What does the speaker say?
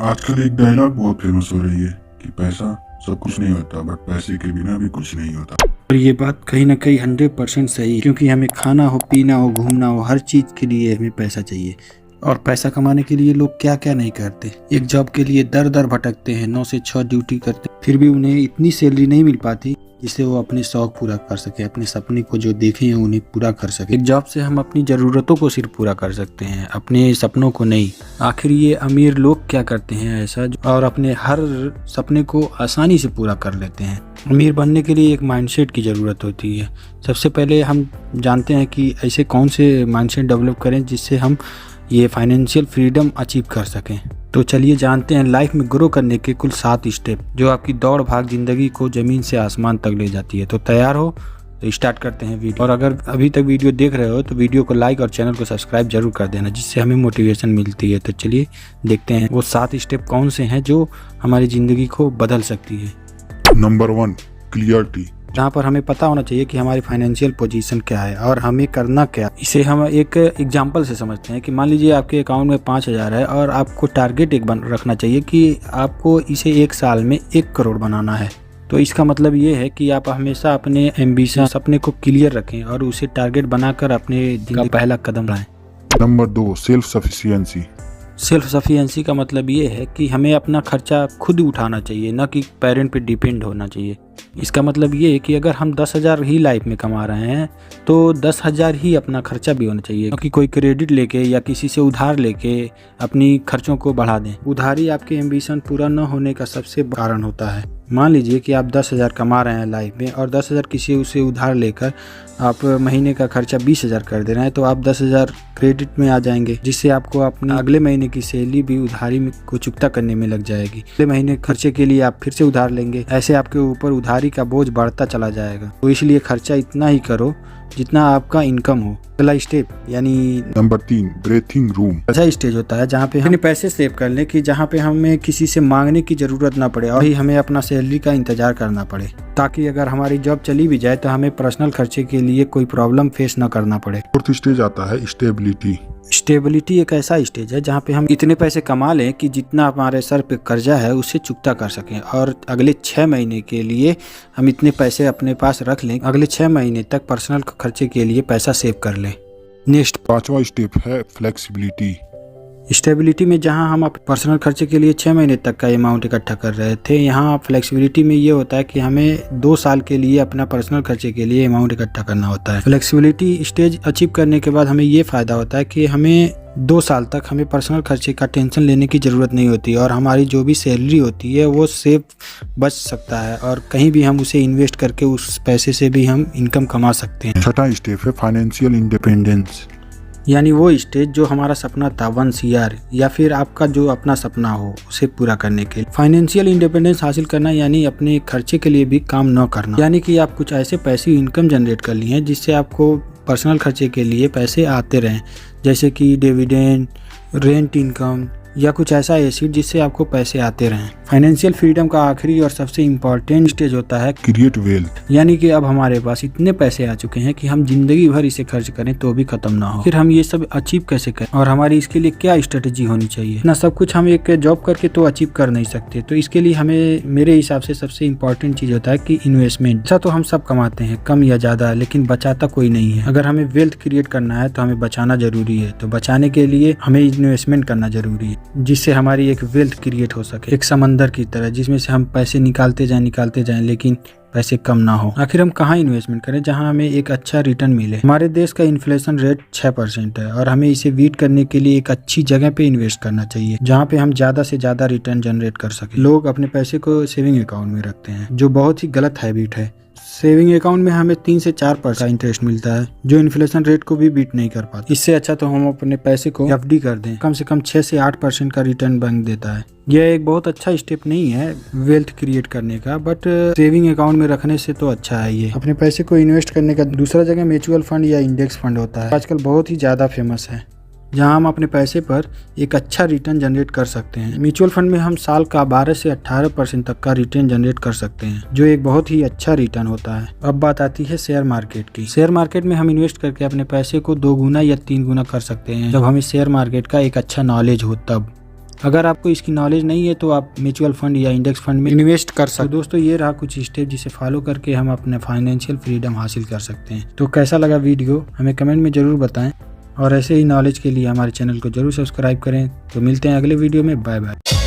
आजकल एक डायलॉग बहुत फेमस हो रही है कि पैसा सब कुछ नहीं होता, बट पैसे के बिना भी कुछ नहीं होता। और ये बात कहीं ना कहीं 100% सही है, क्योंकि हमें खाना हो, पीना हो, घूमना हो, हर चीज के लिए हमें पैसा चाहिए। और पैसा कमाने के लिए लोग क्या क्या नहीं करते। एक जॉब के लिए दर दर भटकते हैं, 9 से 6 ड्यूटी करते हैं, फिर भी उन्हें इतनी सैलरी नहीं मिल पाती जिससे वो अपने शौक पूरा कर सके, अपने सपने को जो देखे हैं उन्हें पूरा कर सके। एक जॉब से हम अपनी जरूरतों को सिर्फ पूरा कर सकते हैं, अपने सपनों को नहीं। आखिर ये अमीर लोग क्या करते हैं ऐसा और अपने हर सपने को आसानी से पूरा कर लेते हैं। अमीर बनने के लिए एक माइंडसेट की ज़रूरत होती है। सबसे पहले हम जानते हैं कि ऐसे कौन से माइंडसेट डेवलप करें जिससे हम ये फाइनेंशियल फ्रीडम अचीव कर सकें। तो चलिए जानते हैं लाइफ में ग्रो करने के कुल 7 स्टेप जो आपकी दौड़ भाग जिंदगी को जमीन से आसमान तक ले जाती है। तो तैयार हो तो स्टार्ट करते हैं वीडियो। और अगर अभी तक वीडियो देख रहे हो तो वीडियो को लाइक और चैनल को सब्सक्राइब जरूर कर देना, जिससे हमें मोटिवेशन मिलती है। तो चलिए देखते हैं वो 7 स्टेप कौन से हैं जो हमारी ज़िंदगी को बदल सकती है। Number 1, clarity. जहाँ पर हमें पता होना चाहिए कि हमारी फाइनेंशियल पोजीशन क्या है और हमें करना क्या। इसे हम एक एग्जांपल से समझते हैं कि मान लीजिए आपके अकाउंट में 5,000 है और आपको टारगेट रखना चाहिए कि आपको इसे 1 साल में 1 करोड़ बनाना है। तो इसका मतलब ये है कि आप हमेशा अपने एम्बिशन, सपने को क्लियर रखें और उसे टारगेट बनाकर अपने दिन का पहला कदम बढ़ाएं। Number 2, self sufficiency. Self sufficiency का मतलब ये है कि हमें अपना खर्चा खुद उठाना चाहिए, न कि पेरेंट पे डिपेंड होना चाहिए। इसका मतलब ये है कि अगर हम 10,000 ही लाइफ में कमा रहे हैं तो 10,000 ही अपना खर्चा भी होना चाहिए, क्योंकि कोई क्रेडिट लेके या किसी से उधार लेके अपनी खर्चों को बढ़ा दें। उधारी आपके एम्बिशन पूरा न होने का सबसे बड़ा कारण होता है। मान लीजिए कि आप 10,000 कमा रहे हैं लाइफ में और 10,000 किसी से उधार लेकर आप महीने का खर्चा 20,000 कर दे रहे हैं, तो आप 10,000 क्रेडिट में आ जाएंगे, जिससे आपको अपने अगले महीने की सैलरी भी उधारी को चुकता करने में लग जाएगी। अगले महीने खर्चे के लिए आप फिर से उधार लेंगे, ऐसे आपके ऊपर उधारी का बोझ बढ़ता चला जाएगा। तो इसलिए खर्चा इतना ही करो जितना आपका इनकम हो। अगला स्टेप यानी नंबर 3, ब्रीथिंग रूम। ऐसा स्टेज होता है जहाँ पे हम अपने पैसे सेव कर लें कि जहाँ पे हमें किसी से मांगने की जरूरत ना पड़े और ही हमें अपना सैलरी का इंतजार करना पड़े, ताकि अगर हमारी जॉब चली भी जाए तो हमें पर्सनल खर्चे के लिए कोई प्रॉब्लम फेस ना करना पड़े। 4th स्टेज आता है स्टेबिलिटी। स्टेबिलिटी एक ऐसा स्टेज है जहाँ पे हम इतने पैसे कमा लें कि जितना हमारे सर पे कर्जा है उसे चुकता कर सकें, और अगले 6 महीने के लिए हम इतने पैसे अपने पास रख लें, अगले 6 महीने तक पर्सनल खर्चे के लिए पैसा सेव कर लें। नेक्स्ट 5वां स्टेप है फ्लेक्सिबिलिटी। स्टेबिलिटी में जहां हम पर्सनल खर्चे के लिए 6 महीने तक का अमाउंट इकट्ठा कर रहे थे, यहाँ फ्लेक्सिबिलिटी में ये होता है कि हमें 2 साल के लिए अपना पर्सनल खर्चे के लिए अमाउंट इकट्ठा करना होता है। फ्लेक्सिबिलिटी स्टेज अचीव करने के बाद हमें ये फायदा होता है कि हमें 2 साल तक हमें पर्सनल खर्चे का टेंशन लेने की ज़रूरत नहीं होती और हमारी जो भी सैलरी होती है वो सेव बच सकता है और कहीं भी हम उसे इन्वेस्ट करके उस पैसे से भी हम इनकम कमा सकते हैं। 6वां स्टेप है फाइनेंशियल इंडिपेंडेंस, यानी वो स्टेज जो हमारा सपना था 1 CR या फिर आपका जो अपना सपना हो उसे पूरा करने के लिए। फाइनेंशियल इंडिपेंडेंस हासिल करना यानी अपने खर्चे के लिए भी काम न करना, यानी कि आप कुछ ऐसे पैसिव इनकम जनरेट कर लिए हैं जिससे आपको पर्सनल खर्चे के लिए पैसे आते रहें, जैसे कि डिविडेंड, रेंट इनकम या कुछ ऐसा एसेट जिससे आपको पैसे आते रहें। फाइनेंशियल फ्रीडम का आखिरी और सबसे इम्पोर्टेंट स्टेज होता है क्रिएट वेल्थ, यानी कि अब हमारे पास इतने पैसे आ चुके हैं कि हम जिंदगी भर इसे खर्च करें तो भी खत्म ना हो। फिर हम ये सब अचीव कैसे करें और हमारी इसके लिए क्या स्ट्रेटेजी होनी चाहिए। ना सब कुछ हम एक जॉब करके तो अचीव कर नहीं सकते, तो इसके लिए हमें मेरे हिसाब से सबसे इम्पोर्टेंट चीज होता है कि इन्वेस्टमेंट। ऐसा तो हम सब कमाते हैं कम या ज्यादा, लेकिन बचाता कोई नहीं है। अगर हमें वेल्थ क्रिएट करना है तो हमें बचाना जरूरी है, तो बचाने के लिए हमें इन्वेस्टमेंट करना जरूरी है, जिससे हमारी एक वेल्थ क्रिएट हो सके, एक समंदर की तरह जिसमें से हम पैसे निकालते जाएं लेकिन पैसे कम ना हो। आखिर हम कहाँ इन्वेस्टमेंट करें जहाँ हमें एक अच्छा रिटर्न मिले। हमारे देश का इन्फ्लेशन रेट 6% है और हमें इसे बीट करने के लिए एक अच्छी जगह पे इन्वेस्ट करना चाहिए जहाँ पे हम ज्यादा से ज्यादा रिटर्न जनरेट कर सके। लोग अपने पैसे को सेविंग अकाउंट में रखते हैं, जो बहुत ही गलत हैबिट है। सेविंग अकाउंट में हमें 3 से 4% का इंटरेस्ट मिलता है, जो इन्फ्लेशन रेट को भी बीट नहीं कर पाता। इससे अच्छा तो हम अपने पैसे को FD कर दें, कम से कम 6 से 8% का रिटर्न बैंक देता है। यह एक बहुत अच्छा स्टेप नहीं है वेल्थ क्रिएट करने का, बट सेविंग अकाउंट में रखने से तो अच्छा है। ये अपने पैसे को इन्वेस्ट करने का दूसरा जगह म्यूचुअल फंड या इंडेक्स फंड होता है, आजकल बहुत ही ज्यादा फेमस है, जहां हम अपने पैसे पर एक अच्छा रिटर्न जनरेट कर सकते हैं। म्यूचुअल फंड में हम साल का 12 से 18% तक का रिटर्न जनरेट कर सकते हैं, जो एक बहुत ही अच्छा रिटर्न होता है। अब बात आती है शेयर मार्केट की। शेयर मार्केट में हम इन्वेस्ट करके अपने पैसे को 2 गुना या 3 गुना कर सकते हैं, जब हमें शेयर मार्केट का एक अच्छा नॉलेज हो तब। अगर आपको इसकी नॉलेज नहीं है तो आप म्यूचुअल फंड या इंडेक्स फंड में इन्वेस्ट कर सकते हैं। तो दोस्तों ये रहा कुछ स्टेप जिसे फॉलो करके हम अपने फाइनेंशियल फ्रीडम हासिल कर सकते हैं। तो कैसा लगा वीडियो हमें कमेंट में जरूर बताएं और ऐसे ही नॉलेज के लिए हमारे चैनल को जरूर सब्सक्राइब करें। तो मिलते हैं अगले वीडियो में। Bye bye.